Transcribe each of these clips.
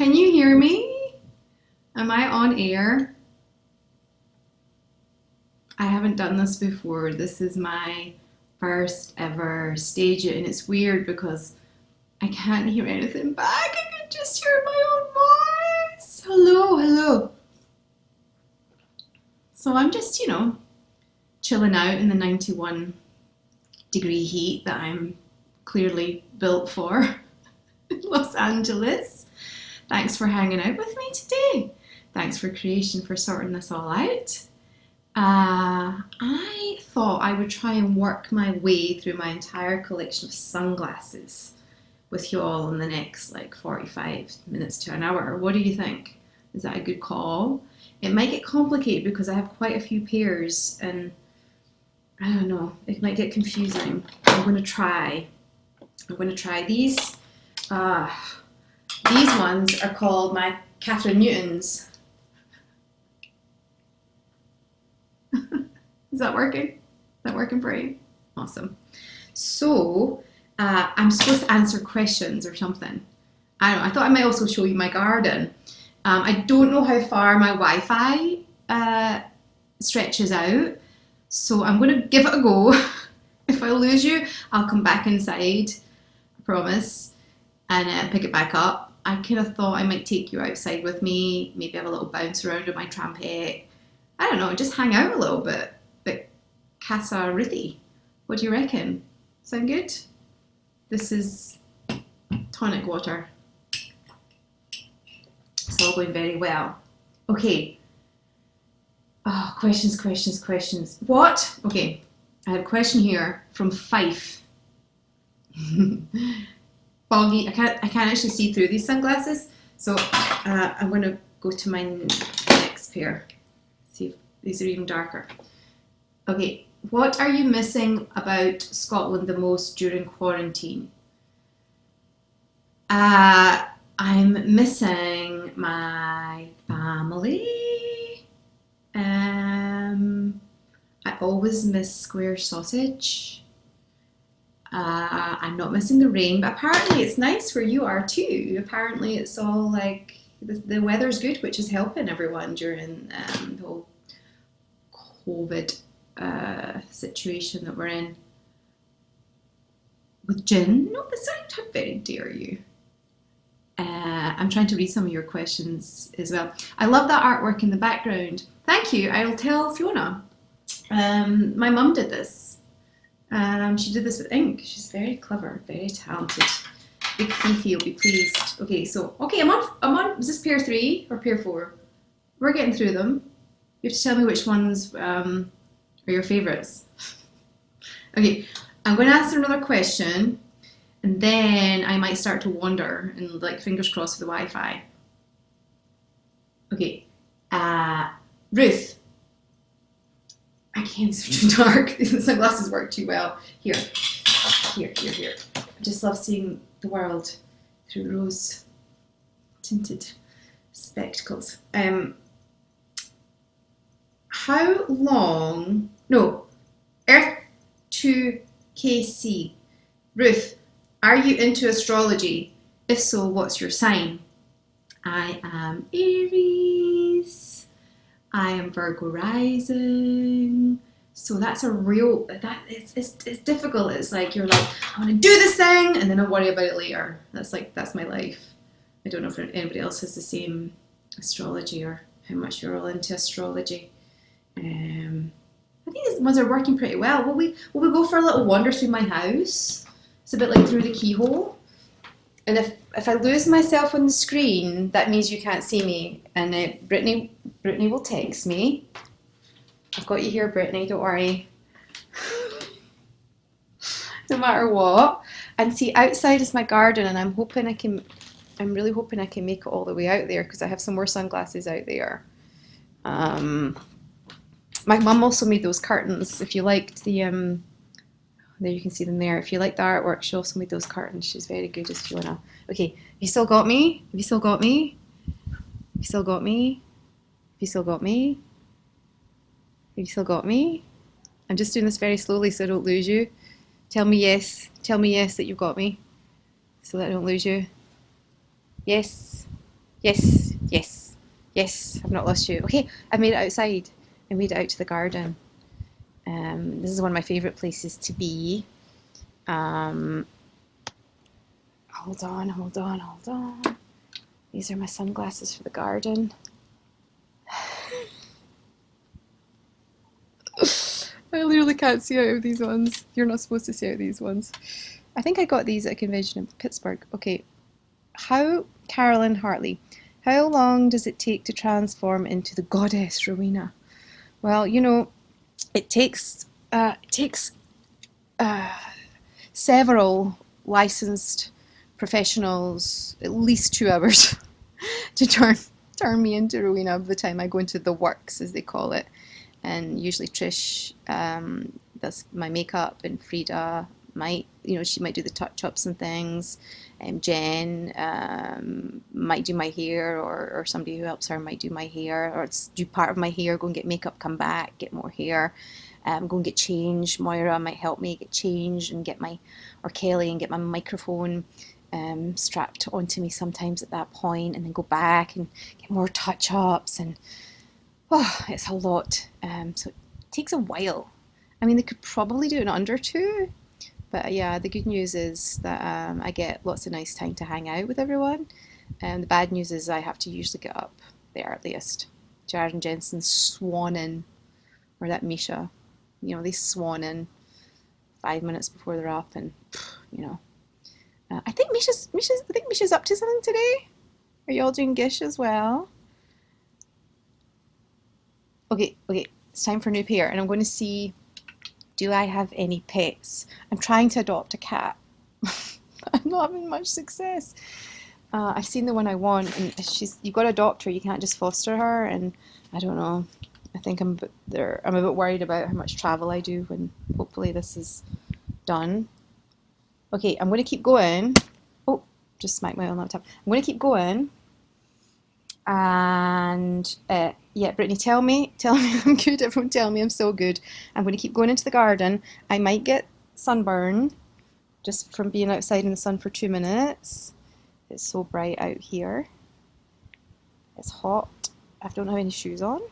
Can you hear me? Am I on air? I haven't done this before. This is my first ever stage it, and it's weird because I can't hear anything back. I can just hear my own voice. Hello, hello. So I'm just, chilling out in the 91-degree heat that I'm clearly built for in Los Angeles. Thanks for hanging out with me today. Thanks for creation for sorting this all out. I thought I would try and work my way through my entire collection of sunglasses with you all in the next 45 minutes to an hour. What do you think? Is that a good call? It might get complicated because I have quite a few pairs and I don't know, it might get confusing. I'm going to try these. These ones are called my Catherine Newtons. Is that working? Is that working for you? Awesome. So I'm supposed to answer questions or something. I don't know. I thought I might also show you my garden. I don't know how far my Wi-Fi stretches out, so I'm going to give it a go. If I lose you, I'll come back inside, I promise, and pick it back up. I kind of thought I might take you outside with me, maybe have a little bounce around with my trampette. I don't know, just hang out a little bit. But Casa Ruthie, what do you reckon? Sound good? This is tonic water. It's all going very well. Okay. Oh, questions. What? Okay, I have a question here from Fife. Foggy. I can't actually see through these sunglasses, so I'm going to go to my next pair. See if these are even darker. Okay, what are you missing about Scotland the most during quarantine? I'm missing my family. I always miss square sausage. I'm not missing the rain, but apparently it's nice where you are too. Apparently it's all the weather's good, which is helping everyone during the whole COVID situation that we're in. With gin? No, that's not, how very dare you. I'm trying to read some of your questions as well. I love that artwork in the background. Thank you. I'll tell Fiona. My mum did this. She did this with ink. She's very clever, very talented. Big Fifi will be pleased. Okay, I'm on. Is this pair 3 or pair 4? We're getting through them. You have to tell me which ones are your favourites. Okay, I'm going to answer another question, and then I might start to wander and fingers crossed for the Wi-Fi. Okay, Ruth. I can't see too dark. These sunglasses work too well. Here. I just love seeing the world through rose tinted spectacles. How long? No, Earth 2KC. Ruth, are you into astrology? If so, what's your sign? I am Aries. I am Virgo rising. So that's a real, it's difficult. It's you're I want to do this thing and then I'll worry about it later. That's my life. I don't know if anybody else has the same astrology or how much you're all into astrology. I think these ones are working pretty well. Will we go for a little wander through my house? It's a bit like through the keyhole. And if I lose myself on the screen, that means you can't see me. And Brittany will text me. I've got you here, Brittany, don't worry. No matter what. And see, outside is my garden, and I'm really hoping I can make it all the way out there because I have some more sunglasses out there. My mum also made those curtains. If you liked the there you can see them there. If you like the artwork, she also made those curtains. She's very good, as Fiona. Okay, have you still got me? Have you still got me? Have you still got me? Have you still got me? Have you still got me? I'm just doing this very slowly so I don't lose you. Tell me yes. Tell me yes that you've got me so that I don't lose you. Yes. Yes, yes, yes. I've not lost you. Okay, I made it outside. I made it out to the garden. This is one of my favourite places to be. Um, hold on, hold on, hold on. These are my sunglasses for the garden. I literally can't see out of these ones. You're not supposed to see out of these ones. I think I got these at a convention in Pittsburgh. Okay, Carolyn Hartley, how long does it take to transform into the goddess Rowena? Well, it takes several licensed professionals at least 2 hours to turn me into Rowena by the time I go into the works, as they call it. And usually Trish does my makeup, and Frida might, she might do the touch ups and things. And Jen might do my hair, or somebody who helps her might do my hair, or do part of my hair, go and get makeup, come back, get more hair. Go and get changed. Moira might help me get changed and or Kelly, and get my microphone strapped onto me sometimes at that point, and then go back and get more touch ups. And it's a lot. So it takes a while. I mean, they could probably do it in under two, but yeah, the good news is that I get lots of nice time to hang out with everyone. And the bad news is I have to usually get up the earliest. Jared and Jensen swan in, or that Misha, they swan in 5 minutes before they're up, and you know, I think Misha's up to something today. Are you all doing Gish as well? Okay, okay, it's time for new pair, and I'm going to see, do I have any pets? I'm trying to adopt a cat. I'm not having much success. I've seen the one I want, and you got to adopt her. You can't just foster her, and I don't know. I think I'm a bit worried about how much travel I do when hopefully this is done. Okay, I'm going to keep going. Oh, just smacked my own laptop. I'm going to keep going. And yeah, Brittany, tell me I'm good. Everyone tell me I'm so good. I'm going to keep going into the garden. I might get sunburned just from being outside in the sun for 2 minutes. It's so bright out here. It's hot. I don't have any shoes on. Have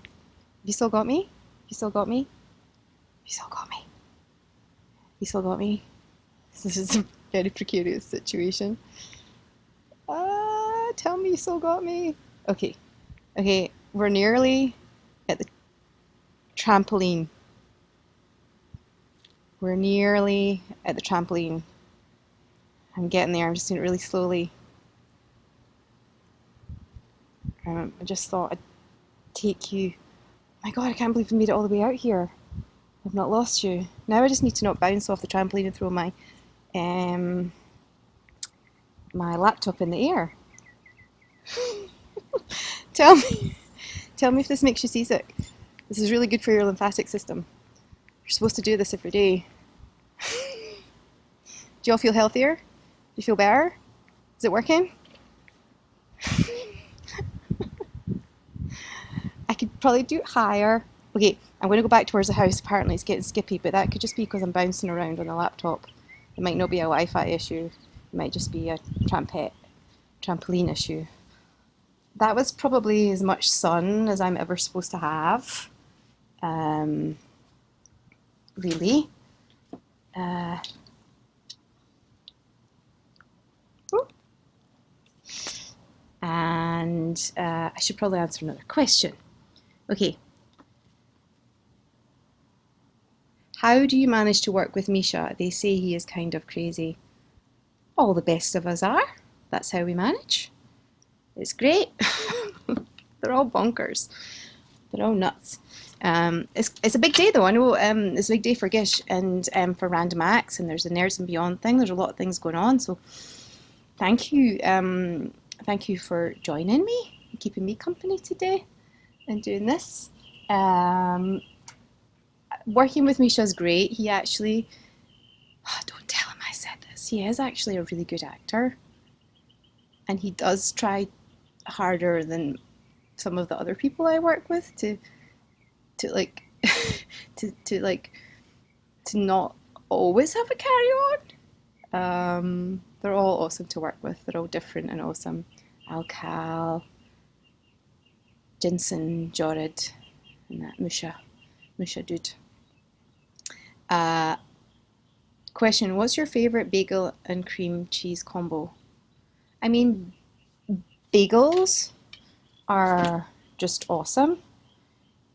you still got me? You still got me? You still got me? You still got me? This is a very precarious situation. Tell me you still got me. Okay. Okay, we're nearly at the trampoline. We're nearly at the trampoline. I'm getting there. I'm just doing it really slowly. I just thought I'd take you. My God, I can't believe we made it all the way out here. I've not lost you. Now I just need to not bounce off the trampoline and throw my laptop in the air. Tell me, tell me if this makes you seasick. This is really good for your lymphatic system. You're supposed to do this every day. Do you all feel healthier? Do you feel better? Is it working? I could probably do it higher. Okay, I'm going to go back towards the house. Apparently it's getting skippy, but that could just be because I'm bouncing around on the laptop. It might not be a Wi-Fi issue. It might just be a trampoline issue. That was probably as much sun as I'm ever supposed to have. Really. Uh, and I should probably answer another question. Okay. How do you manage to work with Misha? They say he is kind of crazy. All the best of us are. That's how we manage. It's great. They're all bonkers. They're all nuts. It's a big day though. I know it's a big day for Gish and for Random Acts, and there's the Nerds and Beyond thing. There's a lot of things going on. So thank you. Thank you for joining me and keeping me company today and doing this. Working with Misha's great. He actually, don't tell him I said this. He is actually a really good actor, and he does try harder than some of the other people I work with to like to not always have a carry on. They're all awesome to work with. They're all different and awesome. Al Cal, Jensen, Jorid, and that Musha dude. Question, what's your favourite bagel and cream cheese combo? I mean, bagels are just awesome.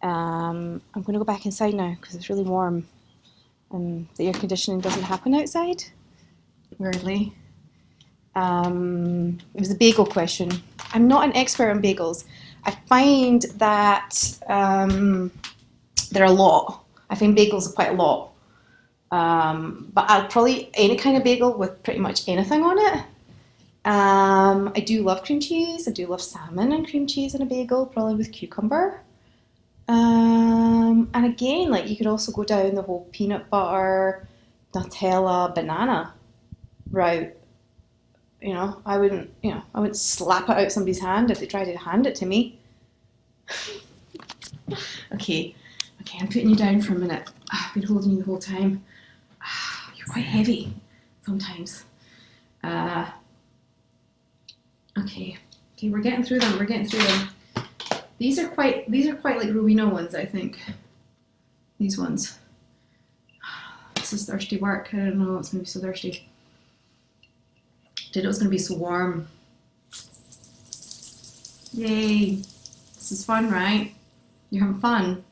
I'm going to go back inside now because it's really warm and the air conditioning doesn't happen outside, weirdly. It was a bagel question. I'm not an expert on bagels. I find that they're a lot. I find bagels are quite a lot. But I'll probably any kind of bagel with pretty much anything on it. I do love cream cheese. I do love salmon and cream cheese in a bagel, probably with cucumber. And again, like you could also go down the whole peanut butter, Nutella, banana route. I wouldn't slap it out somebody's hand if they tried to hand it to me. Okay, I'm putting you down for a minute. I've been holding you the whole time. You're quite heavy sometimes. Okay, we're getting through them. These are quite like Rowena ones, I think. These ones. This is thirsty work. I don't know, it's gonna be so thirsty. Did it was gonna be so warm. Yay! This is fun, right? You're having fun.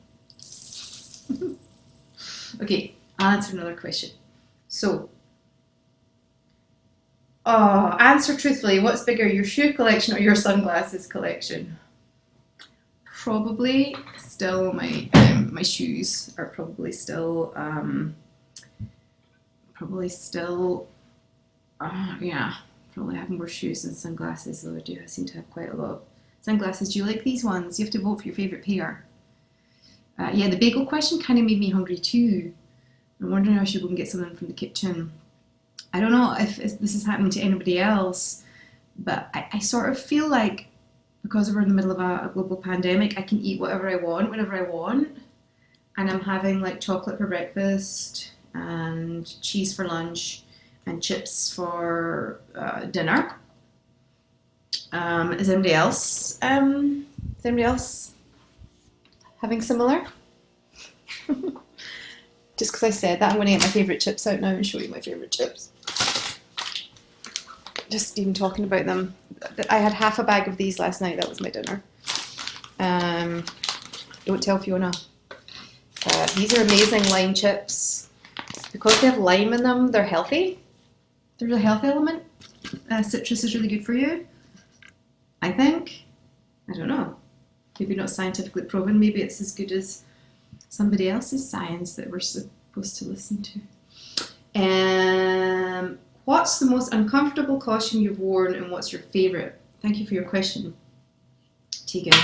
Okay, I'll answer another question. So, answer truthfully. What's bigger, your shoe collection or your sunglasses collection? Probably still my shoes are probably still probably have more shoes than sunglasses, though I seem to have quite a lot of sunglasses. Do you like these ones? You have to vote for your favourite pair. Yeah, the bagel question kind of made me hungry too. I'm wondering if I should go and get something from the kitchen. I don't know if this is happening to anybody else, but I sort of feel like because we're in the middle of a global pandemic, I can eat whatever I want, whenever I want. And I'm having like chocolate for breakfast and cheese for lunch and chips for dinner. Is anybody else having similar? Just because I said that, I'm going to get my favourite chips out now and show you my favourite chips. Just even talking about them. I had half a bag of these last night. That was my dinner. Don't tell Fiona. These are amazing lime chips. Because they have lime in them, they're healthy. There's a health element. Citrus is really good for you, I think. I don't know. Maybe not scientifically proven. Maybe it's as good as somebody else's science that we're supposed to listen to. What's the most uncomfortable costume you've worn and what's your favourite? Thank you for your question, Tegan.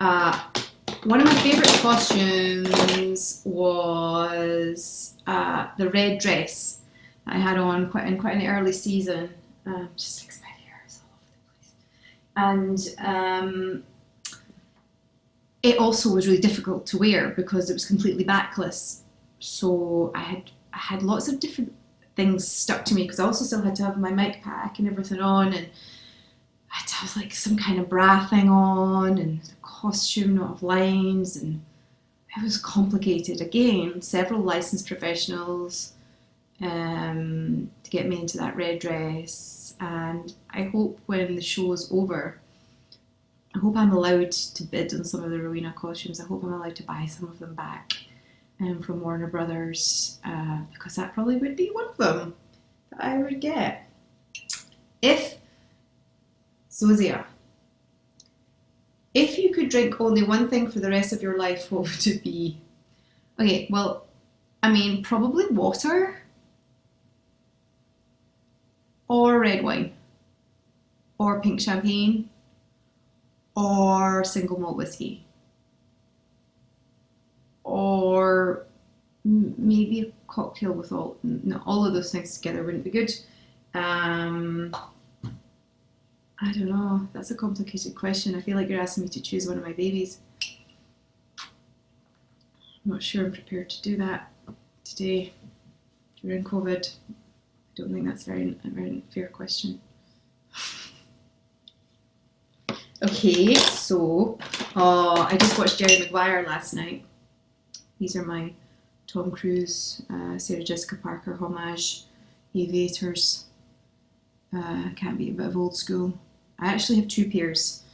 One of my favourite costumes was the red dress I had on in quite an early season. Just fix my hair, it's all over the place. And it also was really difficult to wear because it was completely backless. So I had lots of different things stuck to me because I also still had to have my mic pack and everything on, and I had to have like some kind of bra thing on and a costume not of lines, and it was complicated. Again, several licensed professionals to get me into that red dress, and I hope when the show is over, I hope I'm allowed to bid on some of the Rowena costumes. I hope I'm allowed to buy some of them back from Warner Brothers, because that probably would be one of them that I would get. If you could drink only one thing for the rest of your life, what would it be? Okay, well, I mean, probably water or red wine or pink champagne or single malt whiskey. Or maybe a cocktail with all of those things together wouldn't be good. I don't know. That's a complicated question. I feel like you're asking me to choose one of my babies. I'm not sure I'm prepared to do that today during COVID. I don't think that's a very fair question. Okay, so Oh, I just watched Jerry Maguire last night. These are my Tom Cruise, Sarah Jessica Parker homage aviators. Can't be a bit of old school. I actually have 2 pairs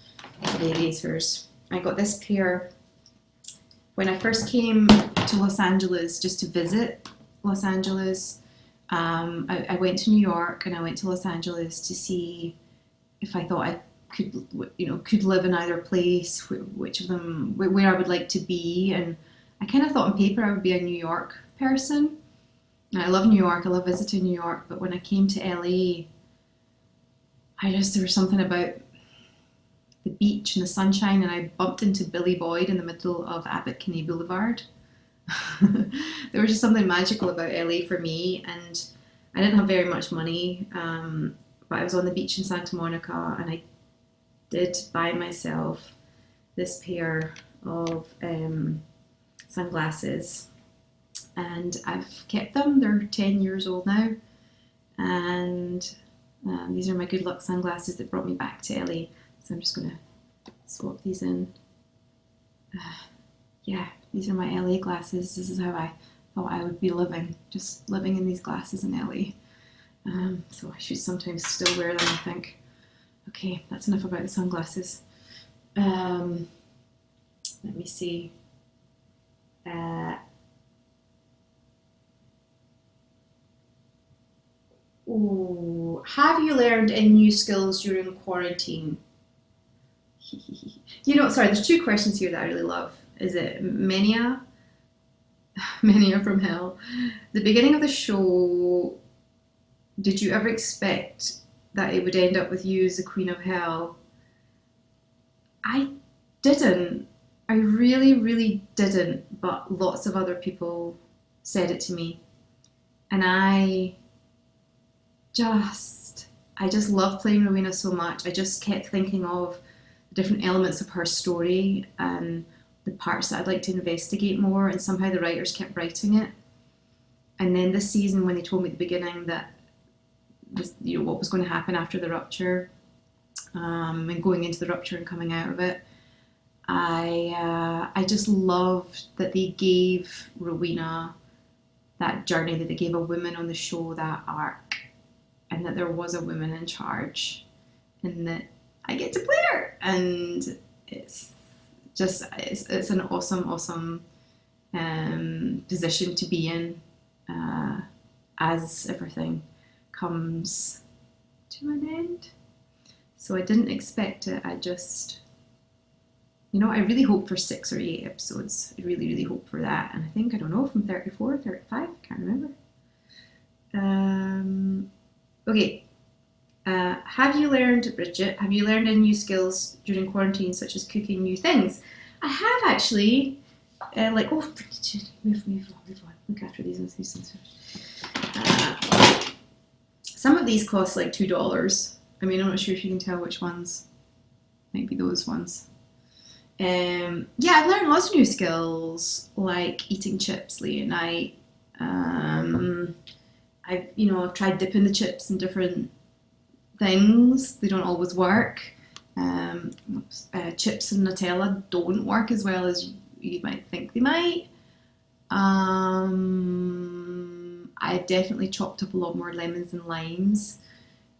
of aviators. I got this pair when I first came to Los Angeles just to visit Los Angeles. I went to New York and I went to Los Angeles to see if I thought I could live in either place, which of them, where I would like to be. And I kind of thought on paper I would be a New York person. And I love New York, I love visiting New York, but when I came to LA, there was something about the beach and the sunshine, and I bumped into Billy Boyd in the middle of Abbot Kinney Boulevard. There was just something magical about LA for me, and I didn't have very much money, but I was on the beach in Santa Monica, and I did buy myself this pair of sunglasses, and I've kept them. They're 10 years old now, and these are my good luck sunglasses that brought me back to LA. So I'm just going to swap these in. Yeah, these are my LA glasses. This is how I thought I would be living, just living in these glasses in LA. So I should sometimes still wear them, I think. Okay, that's enough about the sunglasses. Let me see. Have you learned any new skills during quarantine? Sorry, there's 2 questions here that I really love. Is it Mania? Mania from Hell. The beginning of the show, did you ever expect that it would end up with you as the Queen of Hell? I didn't. I really, really didn't, but lots of other people said it to me. And I just love playing Rowena so much. I just kept thinking of different elements of her story and the parts that I'd like to investigate more, and somehow the writers kept writing it. And then this season, when they told me at the beginning that what was going to happen after the rupture, and going into the rupture and coming out of it, I just loved that they gave Rowena that journey, that they gave a woman on the show that arc, and that there was a woman in charge, and that I get to play her, and it's an awesome position to be in, as everything comes to an end. So I didn't expect it. I just, I really hope for 6 or 8 episodes. I really, really hope for that. And I think, I don't know, from 34, 35, I can't remember. Okay. Bridget, have you learned any new skills during quarantine, such as cooking new things? I have actually. Move on. Look after these ones. Some of these cost like $2. I mean, I'm not sure if you can tell which ones. Might be those ones. I've learned lots of new skills, like eating chips late at night. I've tried dipping the chips in different things. They don't always work. Chips and Nutella don't work as well as you might think they might. I've definitely chopped up a lot more lemons and limes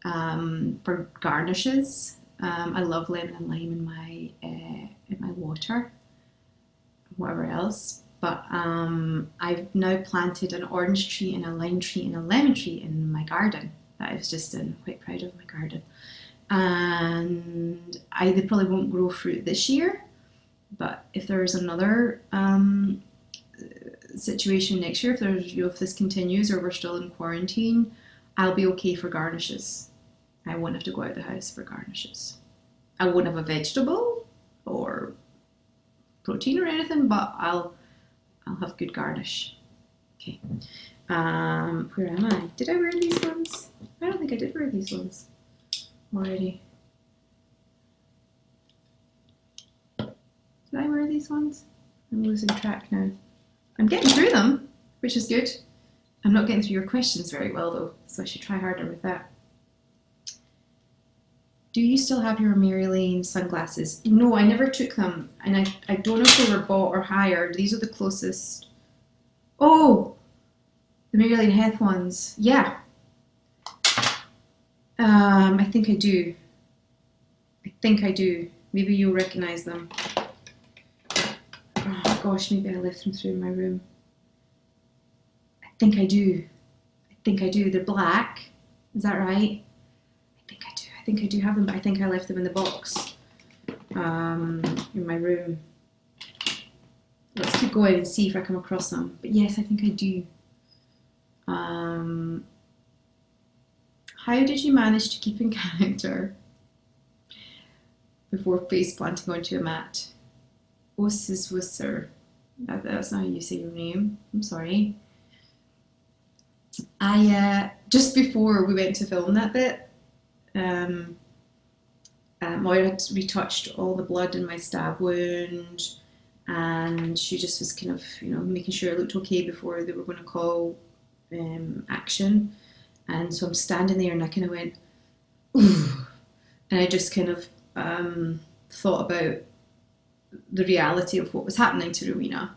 for garnishes. I love lemon and lime in my water, whatever else. But I've now planted an orange tree and a lime tree and a lemon tree in my garden that I was just in. Quite proud of my garden. And they probably won't grow fruit this year, but if there's another situation next year, if this continues or we're still in quarantine, I'll be okay for garnishes. I won't have to go out of the house for garnishes. I won't have a vegetable or protein or anything, but I'll have good garnish. Okay. Where am I? Did I wear these ones? I don't think I did wear these ones already. Did I wear these ones? I'm losing track now. I'm getting through them, which is good. I'm not getting through your questions very well though, so I should try harder with that. Do you still have your Mary Lane sunglasses? No, I never took them, and I don't know if they were bought or hired. These are the closest. Oh, the Mary Lane Heath ones. Yeah. I think I do. I think I do. Maybe you'll recognize them. Oh gosh, maybe I left them through in my room. I think I do. I think I do. They're black. Is that right? I think I do. I think I do have them, but I think I left them in the box in my room. Let's keep going and see if I come across them. But yes, I think I do. How did you manage to keep in character before face planting onto a mat? Osiswisser. That's not how you say your name. I'm sorry. I just before we went to film that bit, Moira had retouched all the blood in my stab wound, and she just was kind of, making sure it looked okay before they were going to call action. And so I'm standing there and I kind of went, ooh, and I just kind of thought about the reality of what was happening to Rowena.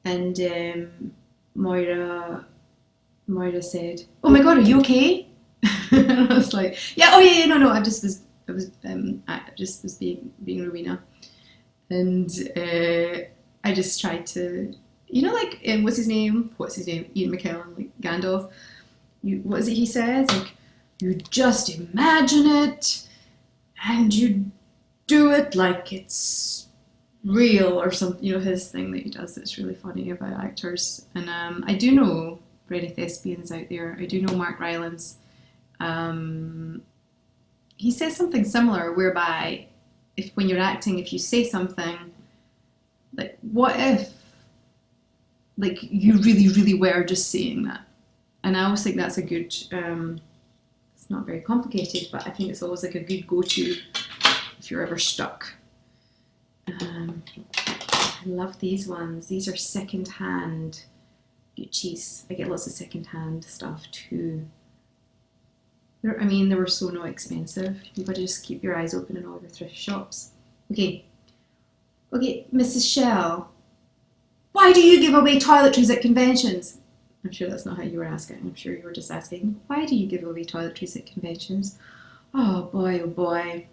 And Moira said, "Oh my God, are you okay?" And I was like, "Yeah, oh yeah, no, I just was being Rowena." And I just tried to, like, what's his name? Ian McKellen, like Gandalf. What is it he says? Like, you just imagine it and you do it like it's real or something. His thing that he does that's really funny about actors. And I do know for any thespians out there, I do know Mark Rylance. He says something similar, whereby when you're acting, if you say something like, what if, like, you really, really were just saying that? And I always think that's a good, it's not very complicated, but I think it's always like a good go-to if you're ever stuck. I love these ones. These are second-hand Gucci's. I get lots of second-hand stuff too. They were so not expensive. You've got to just keep your eyes open in all the thrift shops. Okay, Mrs. Shell, why do you give away toiletries at conventions? I'm sure that's not how you were asking. I'm sure you were just asking, why do you give away toiletries at conventions? Oh boy.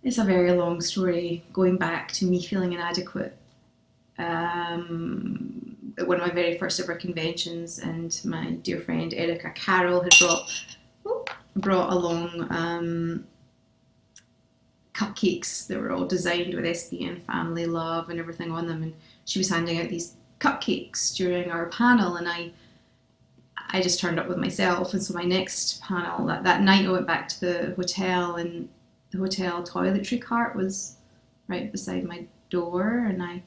It's a very long story, going back to me feeling inadequate. At one of my very first ever conventions, and my dear friend Erica Carroll had brought along cupcakes that were all designed with SPN family love and everything on them, and she was handing out these cupcakes during our panel, and I just turned up with myself. And so my next panel that night, I went back to the hotel, and the hotel toiletry cart was right beside my door, and I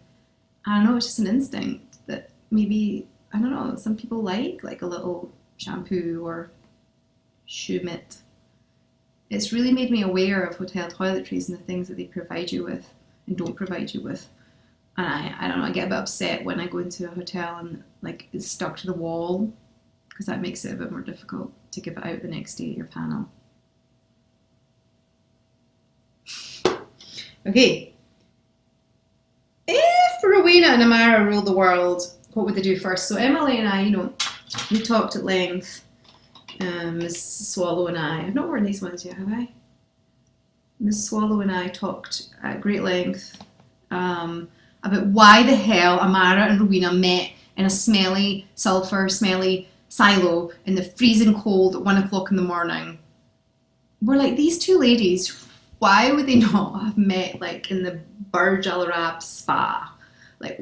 don't know, it's just an instinct that maybe, I don't know, some people like a little shampoo or shoe mitt. It's really made me aware of hotel toiletries and the things that they provide you with and don't provide you with. And I don't know, I get a bit upset when I go into a hotel and like it's stuck to the wall, because that makes it a bit more difficult to give it out the next day at your panel. Okay. If Rowena and Amara ruled the world, what would they do first? So Emily and I, we talked at length. Miss Swallow and I've not worn these ones yet, have I? Miss Swallow and I talked at great length about why the hell Amara and Rowena met in a smelly silo in the freezing cold at 1 o'clock in the morning. We're like, these two ladies, why would they not have met like in the Burj Al Arab spa? Like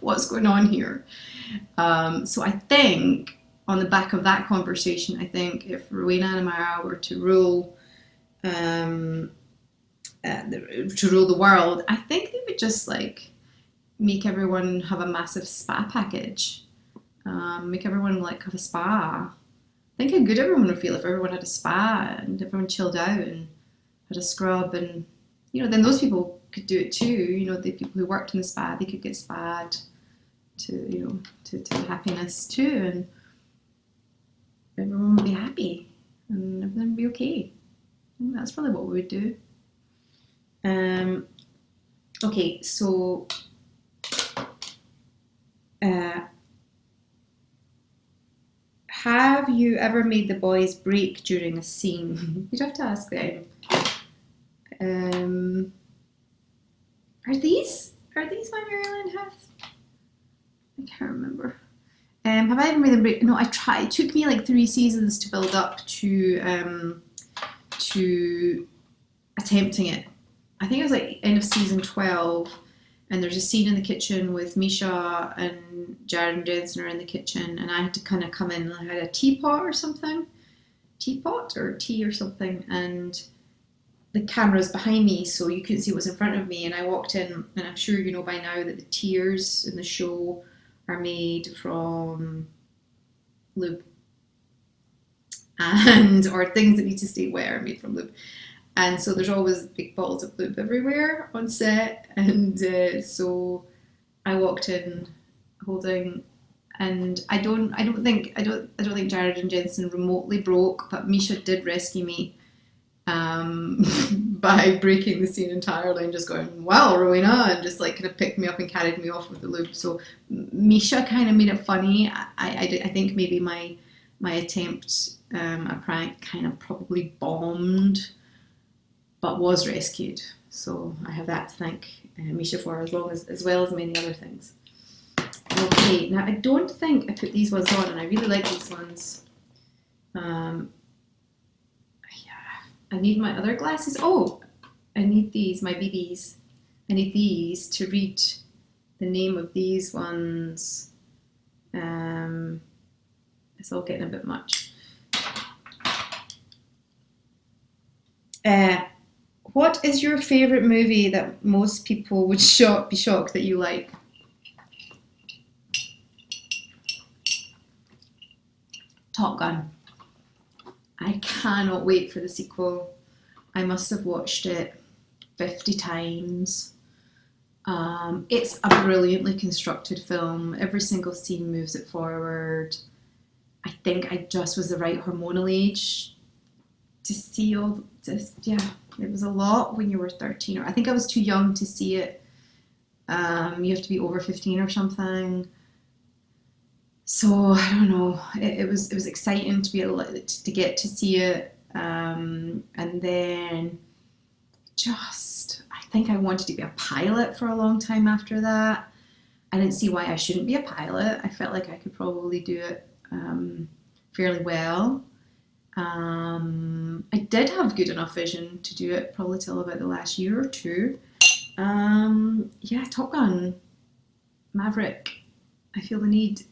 what's going on here? So I think on the back of that conversation, I think if Rowena and Amara were to rule the world, I think they would just like make everyone have a massive spa package. Make everyone like have a spa. Think how good everyone would feel if everyone had a spa and everyone chilled out and had a scrub, and then those people could do it too. The people who worked in the spa, they could get spa'd to happiness too, and everyone would be happy and everything would be okay. think that's probably what we would do. Okay, so have you ever made the boys break during a scene? You'd have to ask them. Are these my Maryland hats? I can't remember. Have I ever made them break? No, I tried. It took me like 3 seasons to build up to attempting it. I think it was like end of season 12, and there's a scene in the kitchen with Misha and Jared and Jensen are in the kitchen, and I had to kind of come in, and I had a teapot or something, teapot or tea or something, and the camera's behind me, so you couldn't see what was in front of me, and I walked in, and I'm sure you know by now that the tears in the show are made from lube, and or things that need to stay wet are made from lube. And so there's always big bottles of lube everywhere on set, and so I walked in holding, and I don't think Jared and Jensen remotely broke, but Misha did rescue me by breaking the scene entirely and just going, "Wow, Rowena," and just like kind of picked me up and carried me off with the lube. So Misha kind of made it funny. I think maybe my attempt at prank kind of probably bombed, but was rescued. So I have that to thank Misha for, as well as many other things. Okay, now I don't think I put these ones on, and I really like these ones. Yeah, I need my other glasses. Oh, I need these, my BBs. I need these to read the name of these ones. It's all getting a bit much. What is your favourite movie that most people would be shocked that you like? Top Gun. I cannot wait for the sequel. I must have watched it 50 times. It's a brilliantly constructed film. Every single scene moves it forward. I think I just was the right hormonal age to see all this. Yeah, it was a lot when you were 13, or I think I was too young to see it. You have to be over 15 or something. So I don't know. It was exciting to be able to get to see it, and then I think I wanted to be a pilot for a long time after that. I didn't see why I shouldn't be a pilot. I felt like I could probably do it fairly well. I did have good enough vision to do it probably till about the last year or two. Yeah, Top Gun, Maverick. I feel the need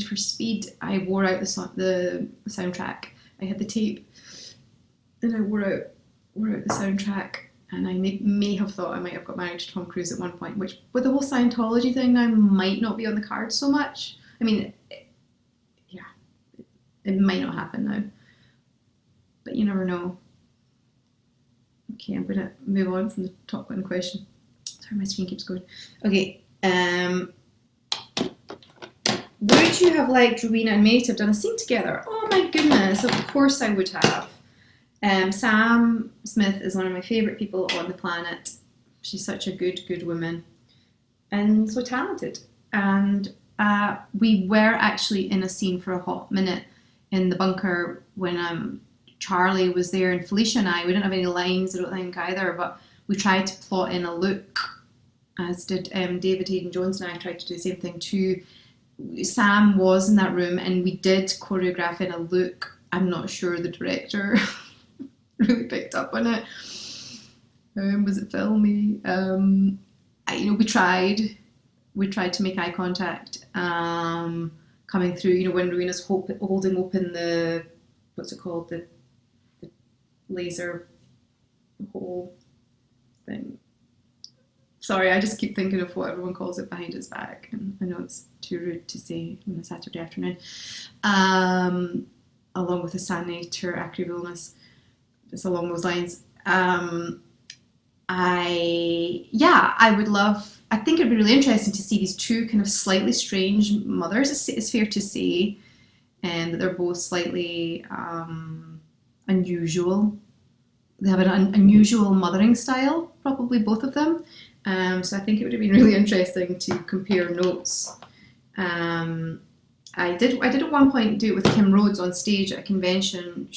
for speed. I wore out the soundtrack. I had the tape, and I wore out the soundtrack. And I may have thought I might have got married to Tom Cruise at one point, which with the whole Scientology thing now might not be on the cards so much. I mean, yeah, it might not happen now, but you never know. Okay, I'm gonna move on from the Top Gun question. Sorry, my screen keeps going. Okay, would you have liked Rowena and May to have done a scene together? Oh my goodness, of course I would have. Sam Smith is one of my favourite people on the planet. She's such a good woman and so talented. And we were actually in a scene for a hot minute in the bunker when Charlie was there and Felicia and we didn't have any lines, I don't think either, but we tried to plot in a look, as did David Hayden Jones, and I tried to do the same thing too. Sam was in that room and we did choreograph in a look. I'm not sure the director really picked up on it. Was it filmy? We tried to make eye contact coming through, when Rowena's holding open the, what's it called, the laser hole thing. Sorry, I just keep thinking of what everyone calls it behind his back, and I know it's too rude to say on a Saturday afternoon. Along with a sanator acrovilnus, it's along those lines. I would love. I think it'd be really interesting to see these two kind of slightly strange mothers. It's fair to say, and that they're both slightly unusual they have an unusual mothering style, probably both of them. So I think it would have been really interesting to compare notes. I did at one point do it with Kim Rhodes on stage at a convention.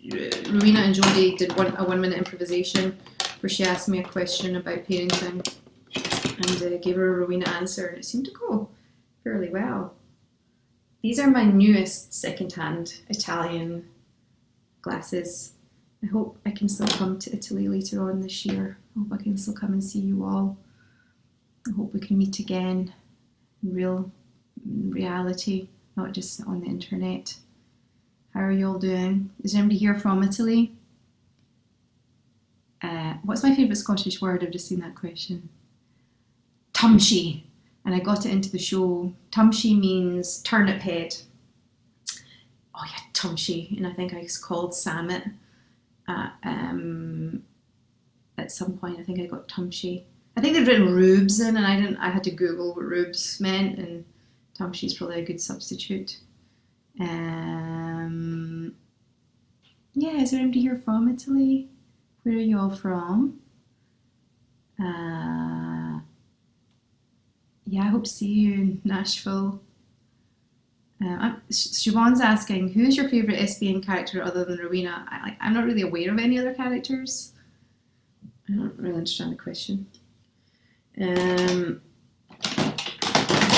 Rowena and Jodie did a 1 minute improvisation where she asked me a question about parenting and gave her a Rowena answer, and it seemed to go fairly well. These are my newest second-hand Italian glasses. I hope I can still come to Italy later on this year. I hope I can still come and see you all. I hope we can meet again in reality, not just on the internet. How are you all doing? Is anybody here from Italy? What's my favourite Scottish word? I've just seen that question. Tumshi. And I got it into the show. Tumshi means turnip head. Oh yeah, Tumshi. And I think I called Sam it at some point. I think I got Tumshi. I think they'd written rubes in, and I had to Google what rubes meant, and Tumshi is probably a good substitute. Yeah, is there anybody here from Italy? Where are you all from? Yeah, I hope to see you in Nashville. Siobhan's asking, who's your favourite SBN character other than Rowena? I'm not really aware of any other characters. I don't really understand the question.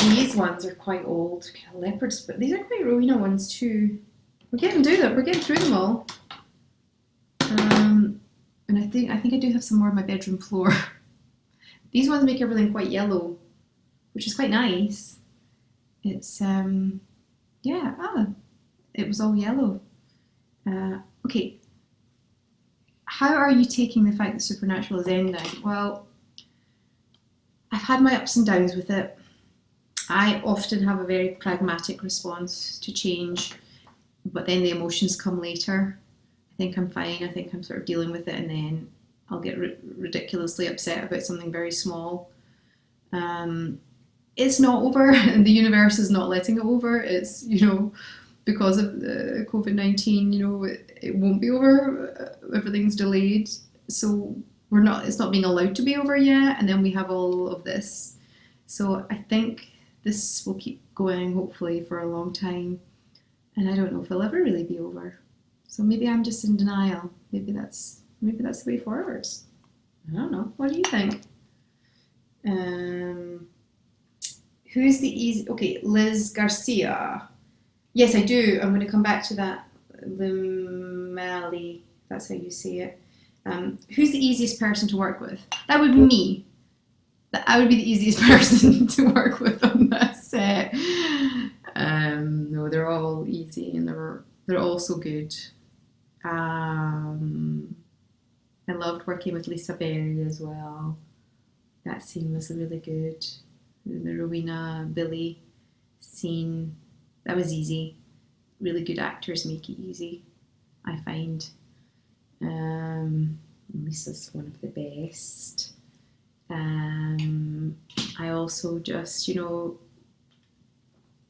These ones are quite old, kind of leopards, but these are quite Rowena ones too. We're getting through them all. And I think I do have some more on my bedroom floor. These ones make everything quite yellow, which is quite nice. It's it was all yellow. Okay, how are you taking the fact that Supernatural is ending? Well, I've had my ups and downs with it. I often have a very pragmatic response to change, but then the emotions come later. I think I'm fine. I think I'm sort of dealing with it, and then I'll get ridiculously upset about something very small. It's not over, and the universe is not letting it over. It's, because of COVID-19, it won't be over. Everything's delayed, so it's not being allowed to be over yet, and then we have all of this. So I think this will keep going, hopefully, for a long time, and I don't know if it'll ever really be over. So maybe I'm just in denial. Maybe that's the way forward. I don't know. What do you think? Who's the easy? Okay, Liz Garcia. Yes, I do. I'm going to come back to that. Limali. That's how you say it. Who's the easiest person to work with? That would be me. I would be the easiest person to work with on that set. No, they're all easy, and they're all so good. I loved working with Lisa Berry as well. That scene was really good. The Rowena Billy scene, that was easy. Really good actors make it easy, I find. Lisa's one of the best. I also just,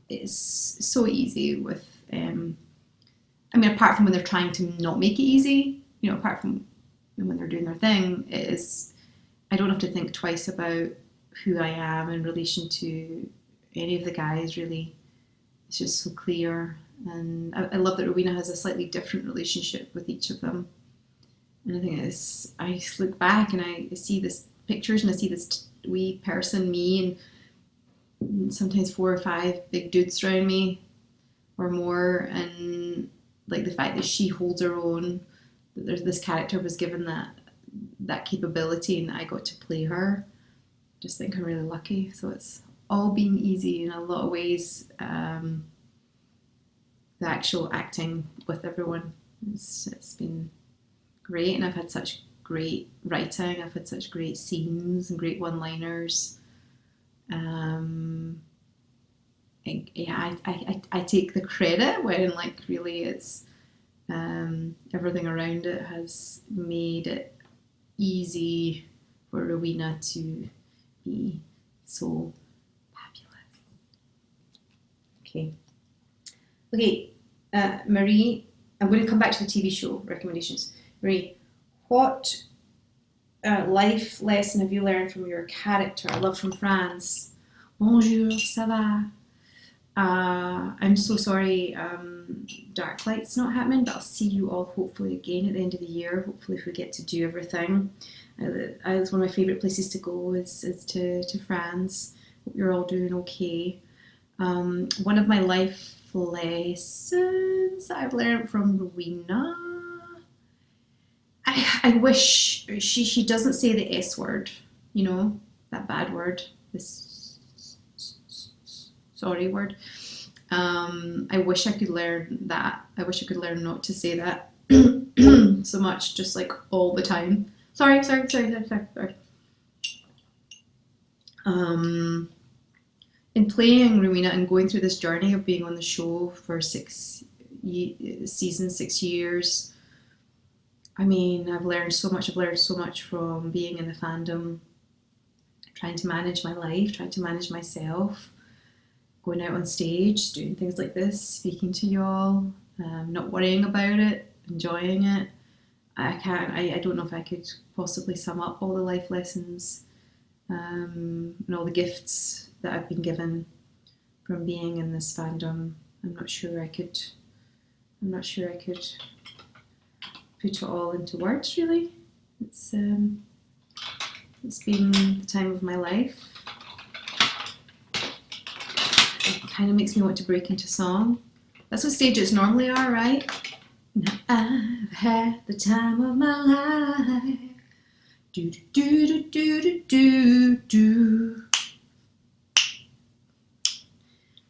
it's so easy with, apart from when they're trying to not make it easy, apart from when they're doing their thing, I don't have to think twice about who I am in relation to any of the guys, really. It's just so clear. And I love that Rowena has a slightly different relationship with each of them. And I think I just look back and I see this pictures and I see this wee person, me, and sometimes 4 or 5 big dudes around me or more, and like the fact that she holds her own, that this character was given that capability and that I got to play her. Just think I'm really lucky. So it's all been easy in a lot of ways. The actual acting with everyone, it's been great, and I've had such great writing. I've had such great scenes and great one-liners. I take the credit when really it's everything around it has made it easy for Rowena to be so fabulous. Okay, Marie, I'm going to come back to the TV show recommendations. Marie, What life lesson have you learned from your character? Love from France. Bonjour, ça va? I'm so sorry Dark Light's not happening, but I'll see you all hopefully again at the end of the year. Hopefully if we get to do everything. It's one of my favourite places to go is to France. Hope you're all doing okay. One of my life lessons I've learned from Rowena. I wish she doesn't say the S word, you know, that bad word, this sorry word. I wish I could learn that. I wish I could learn not to say that so much, just like all the time. Sorry. In playing Rowena and going through this journey of being on the show for 6 seasons, 6 years, I mean, I've learned so much. I've learned so much from being in the fandom, trying to manage my life, trying to manage myself, going out on stage, doing things like this, speaking to y'all, not worrying about it, enjoying it. I don't know if I could possibly sum up all the life lessons and all the gifts that I've been given from being in this fandom. I'm not sure I could put it all into words, really. It's been the time of my life. It kind of makes me want to break into song. That's what stages normally are, right? Now I've had the time of my life. Do do do do do do do.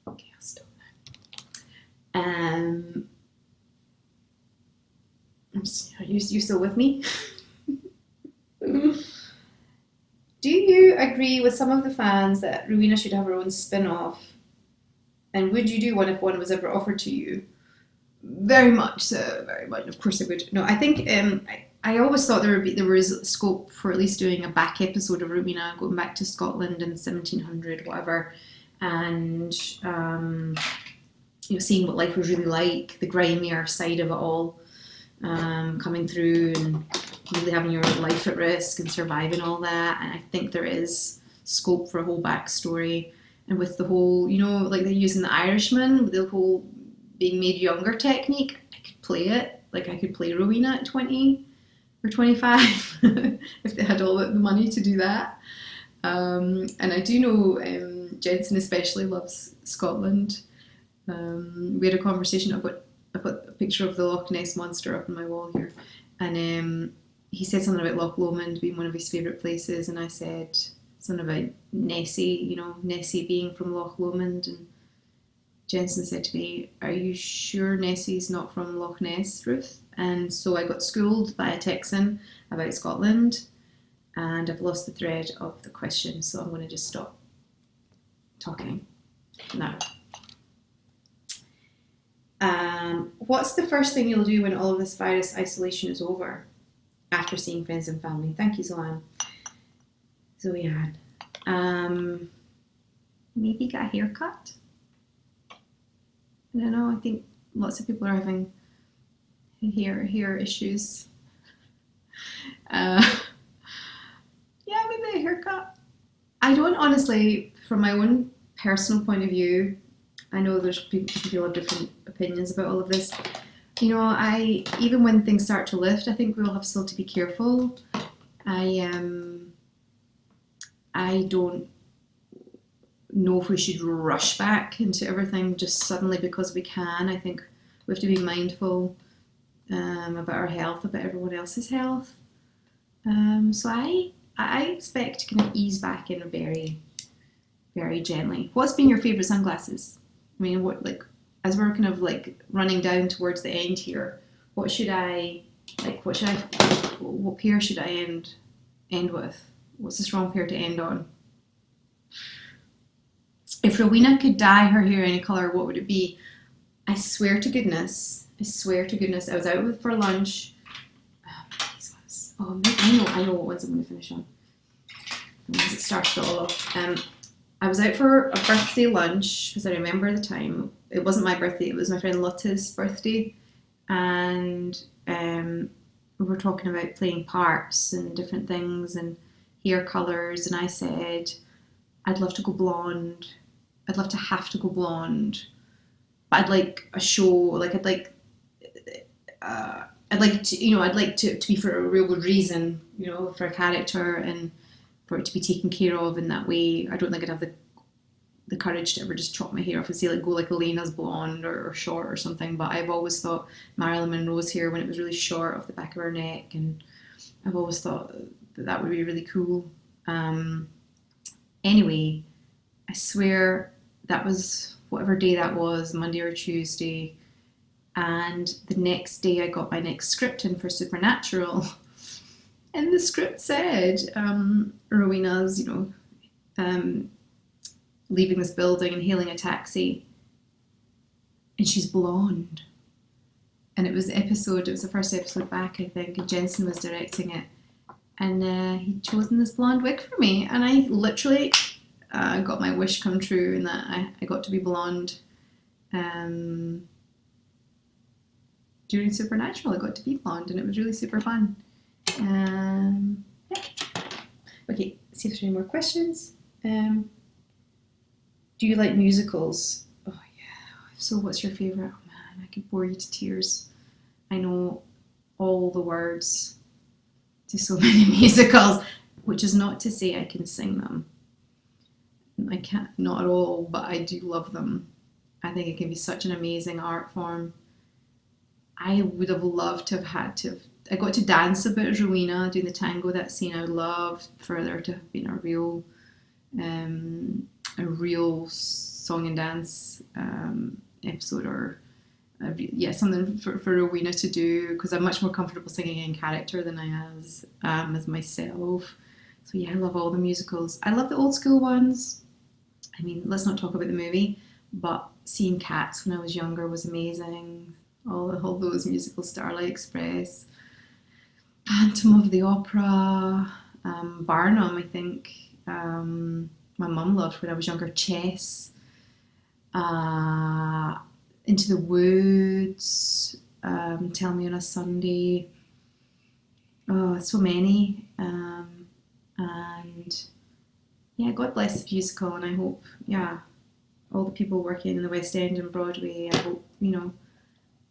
Okay, I'll stop now. Are you still with me? Do you agree with some of the fans that Rowena should have her own spin-off? And would you do one if one was ever offered to you? Very much so, very much. Of course I would. No, I think I always thought there was scope for at least doing a back episode of Rowena going back to Scotland in 1700, whatever, and seeing what life was really like, the grimier side of it all, coming through and really having your life at risk and surviving all that. And I think there is scope for a whole backstory. And with the whole, like they're using the Irishman, with the whole being made younger technique, I could play it. Like I could play Rowena at 20 or 25 if they had all the money to do that. And I do know Jensen especially loves Scotland. We had a conversation. I've got a picture of the Loch Ness Monster up on my wall here. And he said something about Loch Lomond being one of his favourite places. And I said something about Nessie, Nessie being from Loch Lomond. And Jensen said to me, "Are you sure Nessie's not from Loch Ness, Ruth?" And so I got schooled by a Texan about Scotland, and I've lost the thread of the question, so I'm going to just stop talking now. What's the first thing you'll do when all of this virus isolation is over? After seeing friends and family. Thank you, Zoe-Ann. Maybe get a haircut? I don't know, I think lots of people are having hair issues. Yeah, maybe a haircut. I don't honestly, from my own personal point of view, I know there's people have different opinions about all of this. Even when things start to lift, I think we'll have still to be careful. I don't know if we should rush back into everything just suddenly because we can. I think we have to be mindful about our health, about everyone else's health. So I expect to kind of ease back in very, very gently. What's been your favourite sunglasses? I mean, as we're kind of like running down towards the end here, what pair should I end with? What's a strong pair to end on? If Rowena could dye her hair any colour, what would it be? I swear to goodness, I was out for lunch. These ones. Oh, I know what ones I'm going to finish on. The ones that started it all off. I was out for a birthday lunch because I remember the time. It wasn't my birthday, it was my friend Lotta's birthday. And we were talking about playing parts and different things and hair colours, and I said I'd love to go blonde. I'd love to have to go blonde, but I'd like a show. Like I'd like to, I'd like to be for a real good reason, for a character and for it to be taken care of in that way. I don't think I'd have the courage to ever just chop my hair off and say like go like Elena's blonde or short or something. But I've always thought Marilyn Monroe's hair when it was really short off the back of her neck, and I've always thought that would be really cool. Anyway, I swear that was whatever day that was, Monday or Tuesday. And the next day I got my next script in for Supernatural. And the script said, Rowena's, leaving this building and hailing a taxi. And she's blonde. And it was the first episode back, I think, and Jensen was directing it. And he'd chosen this blonde wig for me. And I literally got my wish come true in that I got to be blonde. During Supernatural, I got to be blonde, and it was really super fun. Yeah. Okay, let's see if there's any more questions. Do you like musicals? Oh yeah. So what's your favourite? Oh man, I could bore you to tears. I know all the words to so many musicals, which is not to say I can sing them. I can't, not at all, but I do love them. I think it can be such an amazing art form. I would have loved to I got to dance a bit as Rowena doing the tango, that scene. I would love for there to have been a real song and dance episode, or something for Rowena to do, because I'm much more comfortable singing in character than I am as myself. So yeah, I love all the musicals. I love the old school ones. I mean, let's not talk about the movie, but seeing Cats when I was younger was amazing. All those musicals, Starlight Express, Phantom of the Opera, Barnum, I think. My mum loved when I was younger. Chess, Into the Woods, Tell Me on a Sunday. Oh, so many. And yeah, God bless the musical, and I hope, all the people working in the West End and Broadway,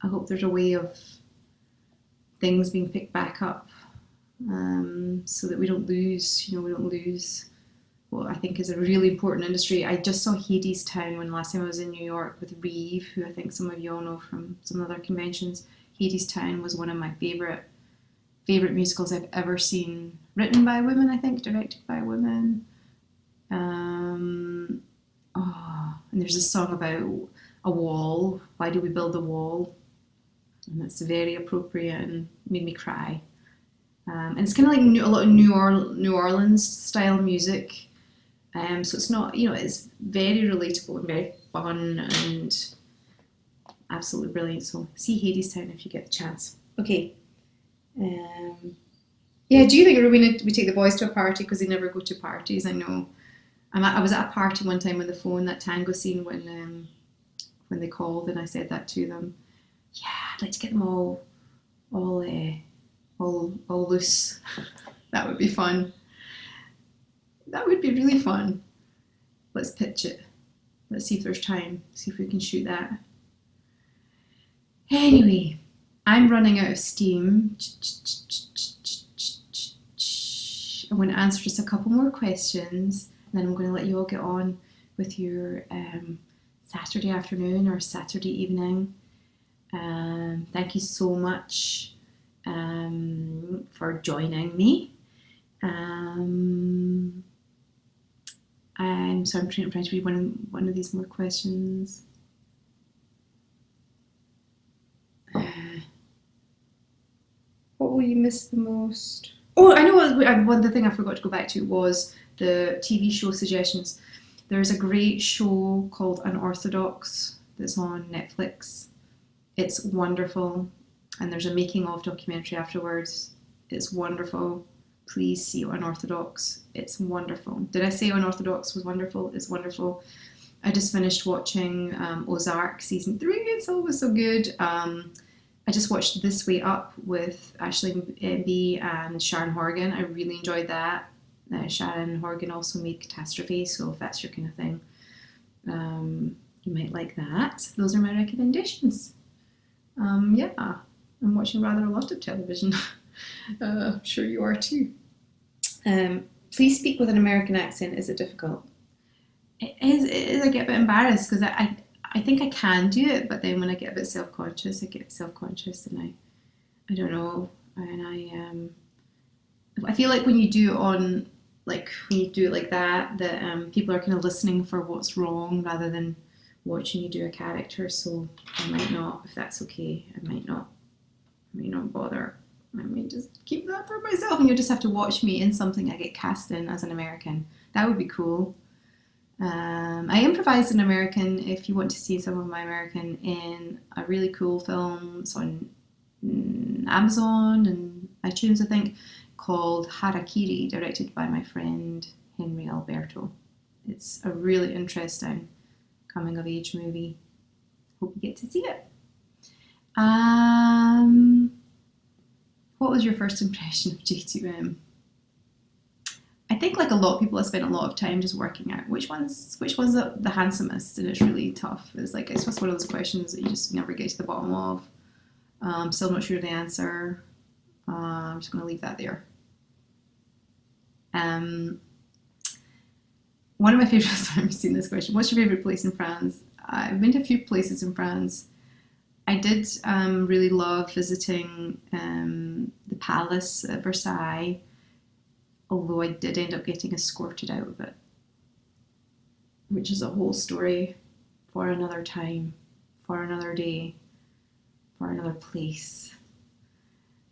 I hope there's a way of things being picked back up, so that we don't lose what I think is a really important industry. I just saw Hadestown when last time I was in New York with Reeve, who I think some of you all know from some other conventions. Hadestown was one of my favourite musicals I've ever seen, written by women, I think, directed by women. And there's a song about a wall. Why do we build a wall? And it's very appropriate and made me cry. And it's kind of like a lot of New Orleans style music. So it's not, it's very relatable and very fun and absolutely brilliant. So see Hadestown if you get the chance. Okay. Yeah, do you think Rowena would take the boys to a party? Because they never go to parties, I know. I was at a party one time on the phone, that tango scene when they called, and I said that to them. Yeah, I'd like to get them all loose. That would be fun. That would be really fun. Let's pitch it. Let's see if there's time. See if we can shoot that. Anyway, I'm running out of steam. I'm going to answer just a couple more questions, and then I'm going to let you all get on with your Saturday afternoon or Saturday evening. Thank you so much for joining me. I'm trying to read one of these more questions. What will you miss the most? Oh, I know one the thing I forgot to go back to was the TV show suggestions. There's a great show called Unorthodox that's on Netflix. It's wonderful, and there's a making of documentary afterwards. It's wonderful. Please see Unorthodox. It's wonderful. Did I say Unorthodox was wonderful? It's wonderful. I just finished watching Ozark season 3. It's always so good. I just watched This Way Up with Ashley B and Sharon Horgan. I really enjoyed that. Sharon Horgan also made Catastrophe, so if that's your kind of thing, you might like that. Those are my recommendations. Yeah, I'm watching rather a lot of television. I'm sure you are too. Please speak with an American accent. Is it difficult? It is. I get a bit embarrassed because I think I can do it, but then when I get a bit self-conscious, and I don't know, and I feel like when you do it on, like when you do it like that, that people are kind of listening for what's wrong rather than watching you do a character. So I might not, if that's okay, I might not bother. I might just keep that for myself, and you'll just have to watch me in something I get cast in as an American. That would be cool. I improvised an American. If you want to see some of my American in a really cool film, it's on Amazon and iTunes, I think, called Harakiri, directed by my friend Henry Alberto. It's a really interesting coming of age movie. Hope you get to see it. What was your first impression of J2M? I think, like a lot of people, I spent a lot of time just working out which one's the handsomest, and it's really tough. It's just one of those questions that you just never get to the bottom of. Still not sure of the answer. I'm just going to leave that there. One of my favourites, I've seen this question. What's your favourite place in France? I've been to a few places in France. I did really love visiting the palace at Versailles, although I did end up getting escorted out of it, which is a whole story for another time, for another day, for another place.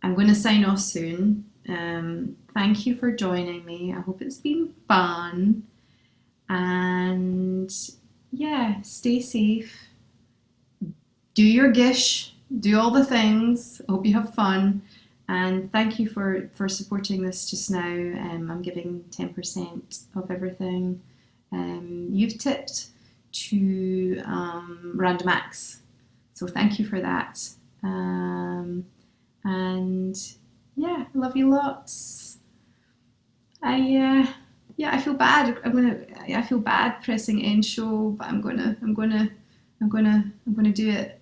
I'm going to sign off soon. Thank you for joining me. I hope it's been fun. And yeah, stay safe. Do your gish. Do all the things. I hope you have fun. And thank you for supporting this just now. I'm giving 10% of everything you've tipped to Random Acts. So thank you for that. And yeah, I love you lots. I feel bad. I feel bad pressing end show, but I'm gonna do it.